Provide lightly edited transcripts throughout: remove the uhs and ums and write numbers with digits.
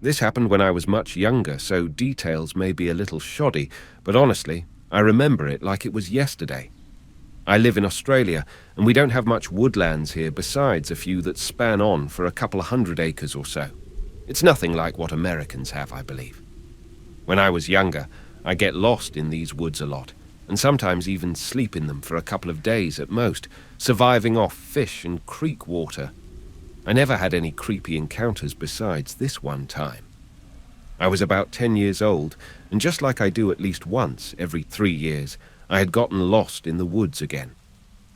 This happened when I was much younger, so details may be a little shoddy, but honestly, I remember it like it was yesterday. I live in Australia, and we don't have much woodlands here besides a few that span on for a couple of 100 acres or so. It's nothing like what Americans have, I believe. When I was younger, I get lost in these woods a lot, and sometimes even sleep in them for a couple of days at most, surviving off fish and creek water. I never had any creepy encounters besides this one time. I was about 10 years old, and just like I do at least once every 3 years, I had gotten lost in the woods again.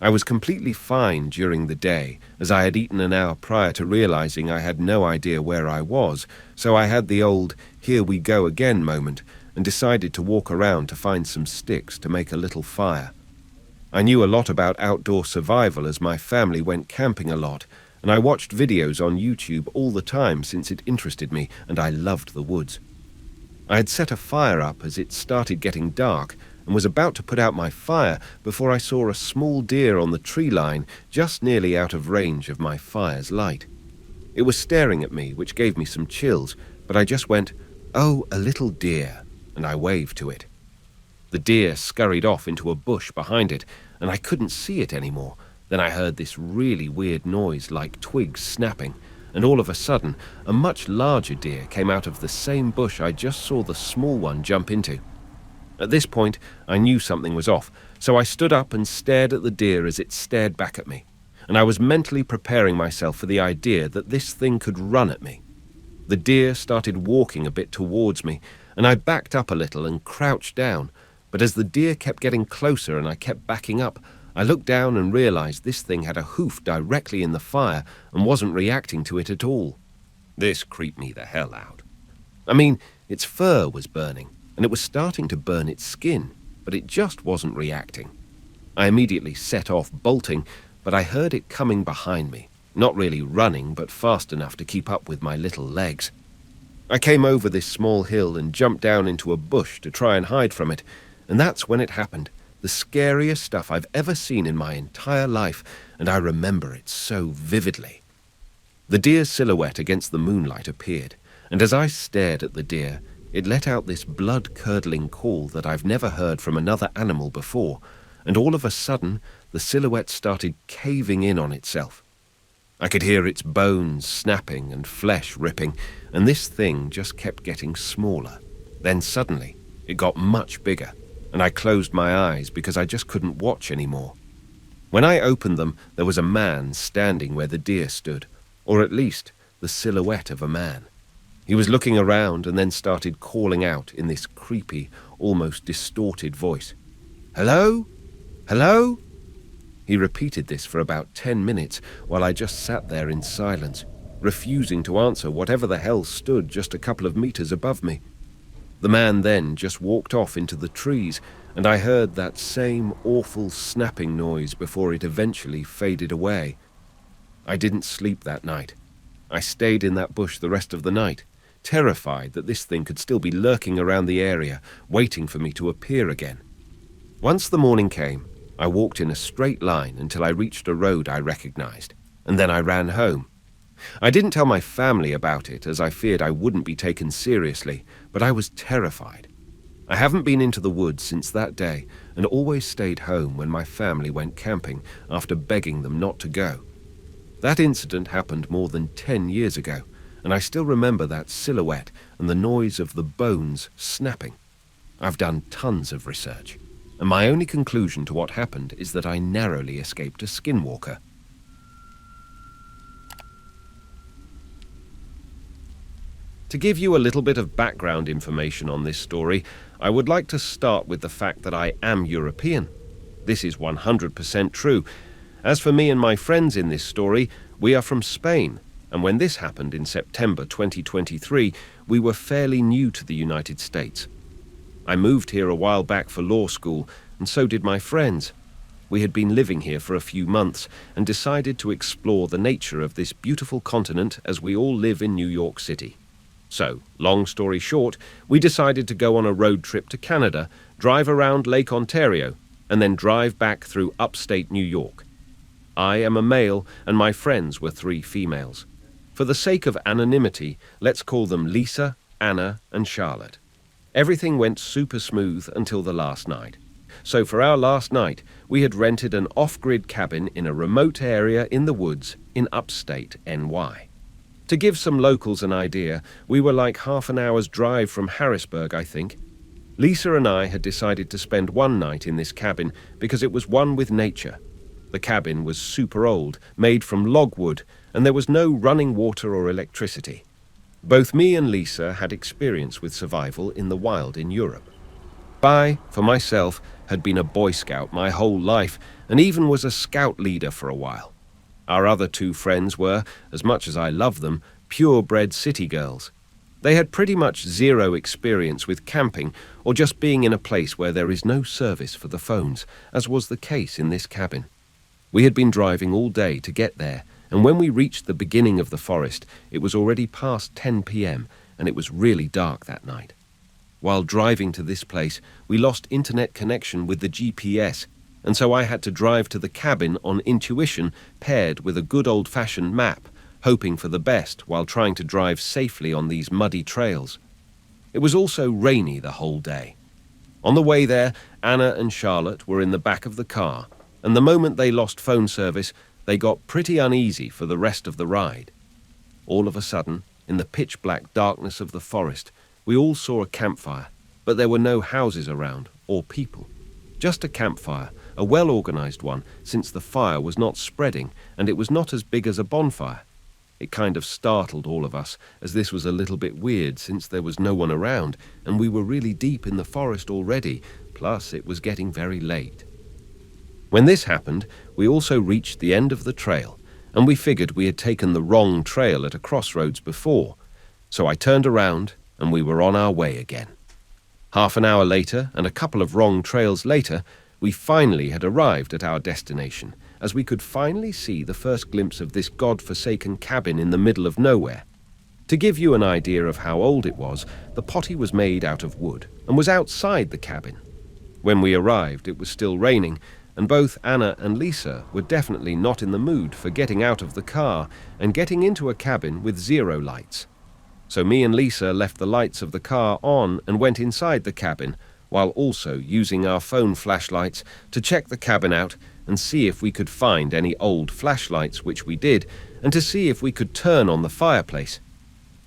I was completely fine during the day, as I had eaten an hour prior to realizing I had no idea where I was, so I had the old "here we go again" moment and decided to walk around to find some sticks to make a little fire. I knew a lot about outdoor survival as my family went camping a lot, and I watched videos on YouTube all the time since it interested me and I loved the woods. I had set a fire up as it started getting dark and was about to put out my fire before I saw a small deer on the tree line just nearly out of range of my fire's light. It was staring at me, which gave me some chills, but I just went, "Oh, a little deer," and I waved to it. The deer scurried off into a bush behind it, and I couldn't see it anymore. Then I heard this really weird noise like twigs snapping, and all of a sudden, a much larger deer came out of the same bush I just saw the small one jump into. At this point, I knew something was off, so I stood up and stared at the deer as it stared back at me, and I was mentally preparing myself for the idea that this thing could run at me. The deer started walking a bit towards me, and I backed up a little and crouched down, but as the deer kept getting closer and I kept backing up, I looked down and realized this thing had a hoof directly in the fire and wasn't reacting to it at all. This creeped me the hell out. I mean, its fur was burning, and it was starting to burn its skin, but it just wasn't reacting. I immediately set off bolting, but I heard it coming behind me, not really running, but fast enough to keep up with my little legs. I came over this small hill and jumped down into a bush to try and hide from it, and that's when it happened. The scariest stuff I've ever seen in my entire life, and I remember it so vividly. The deer's silhouette against the moonlight appeared, and as I stared at the deer, it let out this blood-curdling call that I've never heard from another animal before, and all of a sudden, the silhouette started caving in on itself. I could hear its bones snapping and flesh ripping, and this thing just kept getting smaller. Then suddenly, it got much bigger, and I closed my eyes because I just couldn't watch anymore. When I opened them, there was a man standing where the deer stood, or at least the silhouette of a man. He was looking around and then started calling out in this creepy, almost distorted voice. "Hello? Hello?" He repeated this for about 10 minutes while I just sat there in silence, refusing to answer whatever the hell stood just a couple of meters above me. The man then just walked off into the trees, and I heard that same awful snapping noise before it eventually faded away. I didn't sleep that night. I stayed in that bush the rest of the night, terrified that this thing could still be lurking around the area, waiting for me to appear again. Once the morning came, I walked in a straight line until I reached a road I recognized, and then I ran home. I didn't tell my family about it as I feared I wouldn't be taken seriously, but I was terrified. I haven't been into the woods since that day and always stayed home when my family went camping after begging them not to go. That incident happened more than 10 years ago, and I still remember that silhouette and the noise of the bones snapping. I've done tons of research, and my only conclusion to what happened is that I narrowly escaped a Skinwalker. To give you a little bit of background information on this story, I would like to start with the fact that I am European. This is 100% true. As for me and my friends in this story, we are from Spain, and when this happened in September 2023, we were fairly new to the United States. I moved here a while back for law school, and so did my friends. We had been living here for a few months and decided to explore the nature of this beautiful continent as we all live in New York City. So, long story short, we decided to go on a road trip to Canada, drive around Lake Ontario, and then drive back through upstate New York. I am a male, and my friends were 3 females. For the sake of anonymity, let's call them Lisa, Anna, and Charlotte. Everything went super smooth until the last night. So for our last night, we had rented an off-grid cabin in a remote area in the woods in Upstate, NY. To give some locals an idea, we were like half an hour's drive from Harrisburg, I think. Lisa and I had decided to spend one night in this cabin because it was one with nature. The cabin was super old, made from logwood, and there was no running water or electricity. Both me and Lisa had experience with survival in the wild in Europe. I, for myself, had been a Boy Scout my whole life and even was a scout leader for a while. Our other two friends were, as much as I love them, purebred city girls. They had pretty much zero experience with camping or just being in a place where there is no service for the phones, as was the case in this cabin. We had been driving all day to get there, and when we reached the beginning of the forest, it was already past 10 p.m. and it was really dark that night. While driving to this place, we lost internet connection with the GPS, and so I had to drive to the cabin on intuition paired with a good old-fashioned map, hoping for the best while trying to drive safely on these muddy trails. It was also rainy the whole day. On the way there, Anna and Charlotte were in the back of the car, and the moment they lost phone service, they got pretty uneasy for the rest of the ride. All of a sudden, in the pitch-black darkness of the forest, we all saw a campfire, but there were no houses around or people. Just a campfire, a well-organized one, since the fire was not spreading and it was not as big as a bonfire. It kind of startled all of us, as this was a little bit weird since there was no one around and we were really deep in the forest already, plus it was getting very late. When this happened, we also reached the end of the trail, and we figured we had taken the wrong trail at a crossroads before, so I turned around and we were on our way again. Half an hour later, and a couple of wrong trails later, we finally had arrived at our destination, as we could finally see the first glimpse of this god-forsaken cabin in the middle of nowhere. To give you an idea of how old it was, the potty was made out of wood and was outside the cabin. When we arrived, it was still raining, and both Anna and Lisa were definitely not in the mood for getting out of the car and getting into a cabin with zero lights. So me and Lisa left the lights of the car on and went inside the cabin, while also using our phone flashlights to check the cabin out and see if we could find any old flashlights, which we did, and to see if we could turn on the fireplace.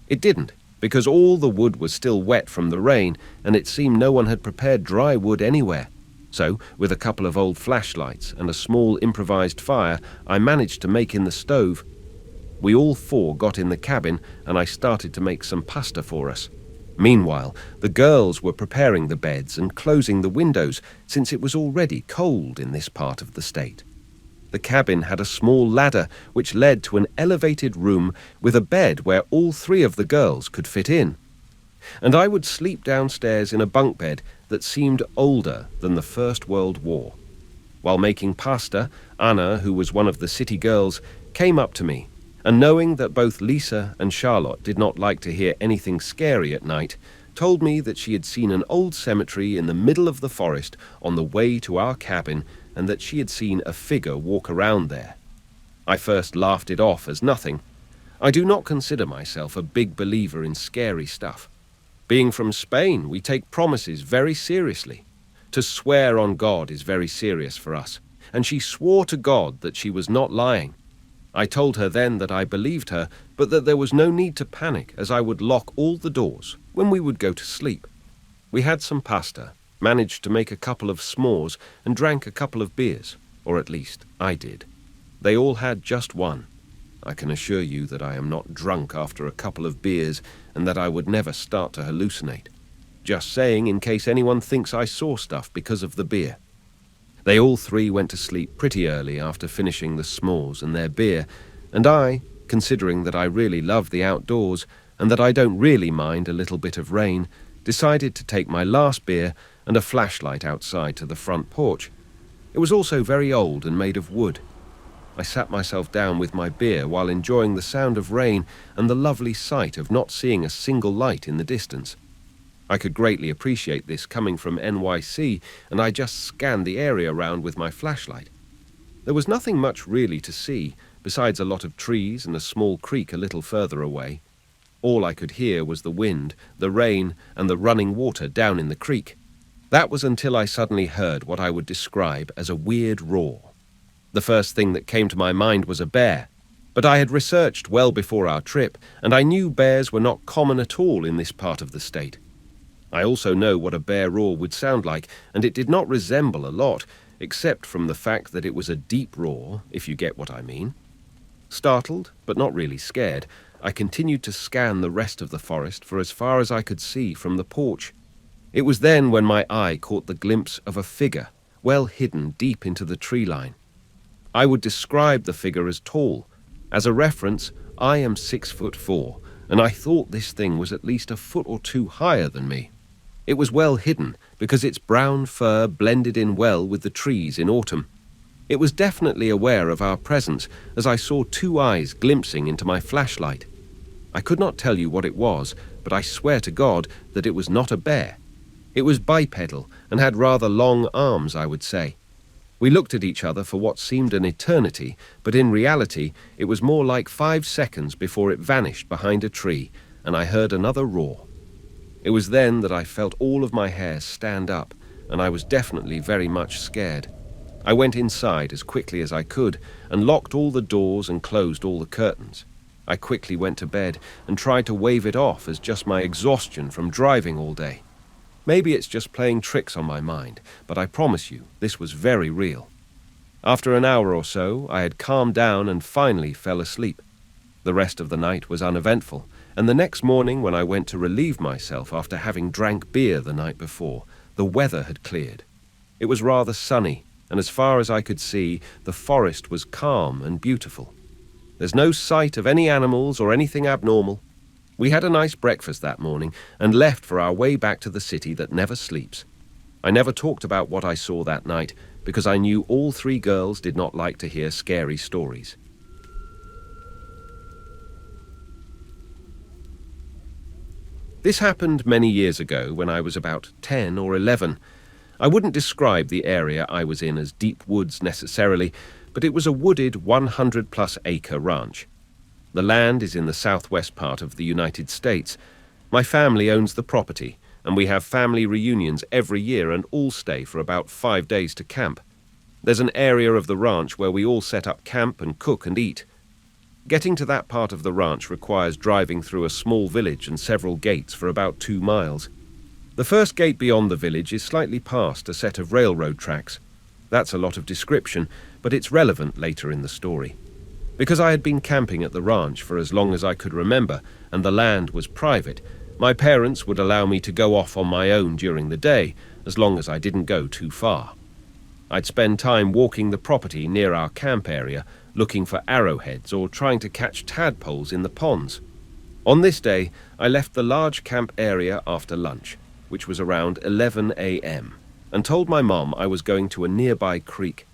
It didn't, because all the wood was still wet from the rain, and it seemed no one had prepared dry wood anywhere. So, with a couple of old flashlights and a small improvised fire I managed to make in the stove, we all four got in the cabin and I started to make some pasta for us. Meanwhile, the girls were preparing the beds and closing the windows since it was already cold in this part of the state. The cabin had a small ladder which led to an elevated room with a bed where all three of the girls could fit in. And I would sleep downstairs in a bunk bed that seemed older than the First World War. While making pasta, Anna, who was one of the city girls, came up to me, and knowing that both Lisa and Charlotte did not like to hear anything scary at night, told me that she had seen an old cemetery in the middle of the forest on the way to our cabin and that she had seen a figure walk around there. I first laughed it off as nothing. I do not consider myself a big believer in scary stuff. Being from Spain, we take promises very seriously. To swear on God is very serious for us, and she swore to God that she was not lying. I told her then that I believed her, but that there was no need to panic, as I would lock all the doors when we would go to sleep. We had some pasta, managed to make a couple of s'mores, and drank a couple of beers, or at least I did. They all had just one. I can assure you that I am not drunk after a couple of beers and that I would never start to hallucinate. Just saying in case anyone thinks I saw stuff because of the beer. They all three went to sleep pretty early after finishing the s'mores and their beer, and I, considering that I really love the outdoors and that I don't really mind a little bit of rain, decided to take my last beer and a flashlight outside to the front porch. It was also very old and made of wood. I sat myself down with my beer while enjoying the sound of rain and the lovely sight of not seeing a single light in the distance. I could greatly appreciate this coming from NYC, and I just scanned the area around with my flashlight. There was nothing much really to see, besides a lot of trees and a small creek a little further away. All I could hear was the wind, the rain, and the running water down in the creek. That was until I suddenly heard what I would describe as a weird roar. The first thing that came to my mind was a bear, but I had researched well before our trip, and I knew bears were not common at all in this part of the state. I also know what a bear roar would sound like, and it did not resemble a lot, except from the fact that it was a deep roar, if you get what I mean. Startled, but not really scared, I continued to scan the rest of the forest for as far as I could see from the porch. It was then when my eye caught the glimpse of a figure, well hidden deep into the tree line. I would describe the figure as tall. As a reference, I am 6'4", and I thought this thing was at least a foot or two higher than me. It was well hidden because its brown fur blended in well with the trees in autumn. It was definitely aware of our presence, as I saw two eyes glimpsing into my flashlight. I could not tell you what it was, but I swear to God that it was not a bear. It was bipedal and had rather long arms, I would say. We looked at each other for what seemed an eternity, but in reality it was more like 5 seconds before it vanished behind a tree, and I heard another roar. It was then that I felt all of my hair stand up, and I was definitely very much scared. I went inside as quickly as I could and locked all the doors and closed all the curtains. I quickly went to bed and tried to wave it off as just my exhaustion from driving all day. Maybe it's just playing tricks on my mind, but I promise you, this was very real. After an hour or so, I had calmed down and finally fell asleep. The rest of the night was uneventful, and the next morning when I went to relieve myself after having drank beer the night before, the weather had cleared. It was rather sunny, and as far as I could see, the forest was calm and beautiful. There's no sight of any animals or anything abnormal. We had a nice breakfast that morning and left for our way back to the city that never sleeps. I never talked about what I saw that night because I knew all 3 girls did not like to hear scary stories. This happened many years ago when I was about 10 or 11. I wouldn't describe the area I was in as deep woods necessarily, but it was a wooded 100-plus acre ranch. The land is in the southwest part of the United States. My family owns the property, and we have family reunions every year and all stay for about 5 days to camp. There's an area of the ranch where we all set up camp and cook and eat. Getting to that part of the ranch requires driving through a small village and several gates for about 2 miles. The first gate beyond the village is slightly past a set of railroad tracks. That's a lot of description, but it's relevant later in the story. Because I had been camping at the ranch for as long as I could remember, and the land was private, my parents would allow me to go off on my own during the day, as long as I didn't go too far. I'd spend time walking the property near our camp area, looking for arrowheads or trying to catch tadpoles in the ponds. On this day, I left the large camp area after lunch, which was around 11 a.m., and told my mom I was going to a nearby creek.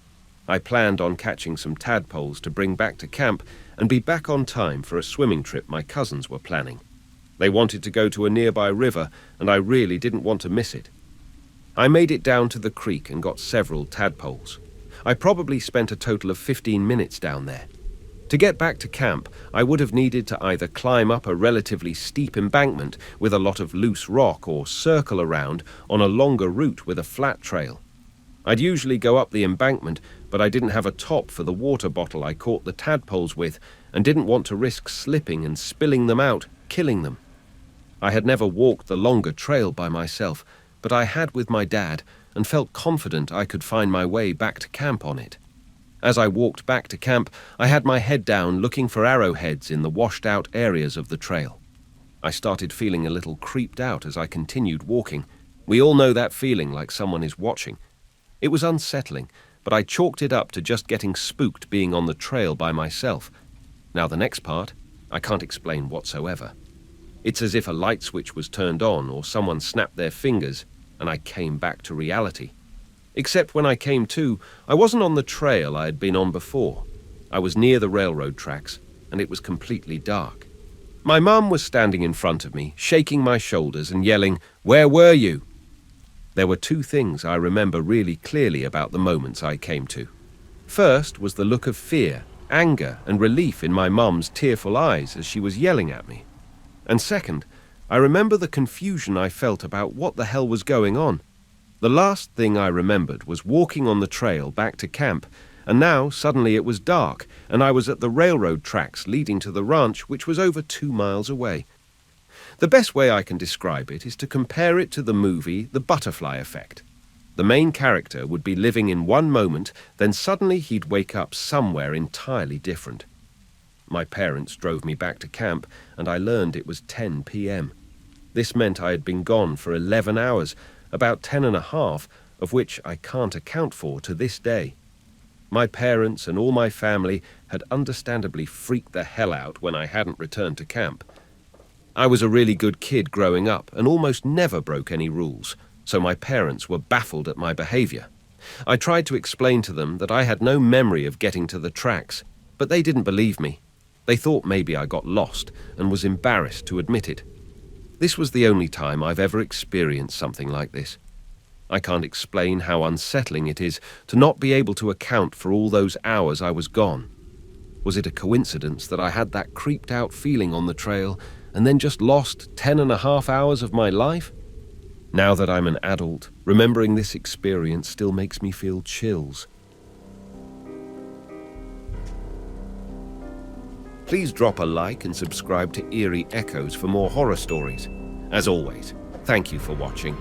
I planned on catching some tadpoles to bring back to camp and be back on time for a swimming trip my cousins were planning. They wanted to go to a nearby river, and I really didn't want to miss it. I made it down to the creek and got several tadpoles. I probably spent a total of 15 minutes down there. To get back to camp, I would have needed to either climb up a relatively steep embankment with a lot of loose rock or circle around on a longer route with a flat trail. I'd usually go up the embankment, but I didn't have a top for the water bottle I caught the tadpoles with and didn't want to risk slipping and spilling them out, killing them. I had never walked the longer trail by myself, but I had with my dad and felt confident I could find my way back to camp on it. As I walked back to camp, I had my head down looking for arrowheads in the washed-out areas of the trail. I started feeling a little creeped out as I continued walking. We all know that feeling like someone is watching. It was unsettling, but I chalked it up to just getting spooked being on the trail by myself. Now the next part, I can't explain whatsoever. It's as if a light switch was turned on or someone snapped their fingers and I came back to reality. Except when I came to, I wasn't on the trail I had been on before. I was near the railroad tracks, and it was completely dark. My mum was standing in front of me, shaking my shoulders and yelling, "Where were you?" There were 2 things I remember really clearly about the moments I came to. First was the look of fear, anger and relief in my mum's tearful eyes as she was yelling at me. And second, I remember the confusion I felt about what the hell was going on. The last thing I remembered was walking on the trail back to camp, and now suddenly it was dark, and I was at the railroad tracks leading to the ranch, which was over 2 miles away. The best way I can describe it is to compare it to the movie The Butterfly Effect. The main character would be living in one moment, then suddenly he'd wake up somewhere entirely different. My parents drove me back to camp, and I learned it was 10 p.m. This meant I had been gone for 11 hours, about 10 and a half, of which I can't account for to this day. My parents and all my family had understandably freaked the hell out when I hadn't returned to camp. I was a really good kid growing up and almost never broke any rules, so my parents were baffled at my behavior. I tried to explain to them that I had no memory of getting to the tracks, but they didn't believe me. They thought maybe I got lost and was embarrassed to admit it. This was the only time I've ever experienced something like this. I can't explain how unsettling it is to not be able to account for all those hours I was gone. Was it a coincidence that I had that creeped out feeling on the trail and then just lost 10 and a half hours of my life? Now that I'm an adult, remembering this experience still makes me feel chills. Please drop a like and subscribe to Eerie Echoes for more horror stories. As always, thank you for watching.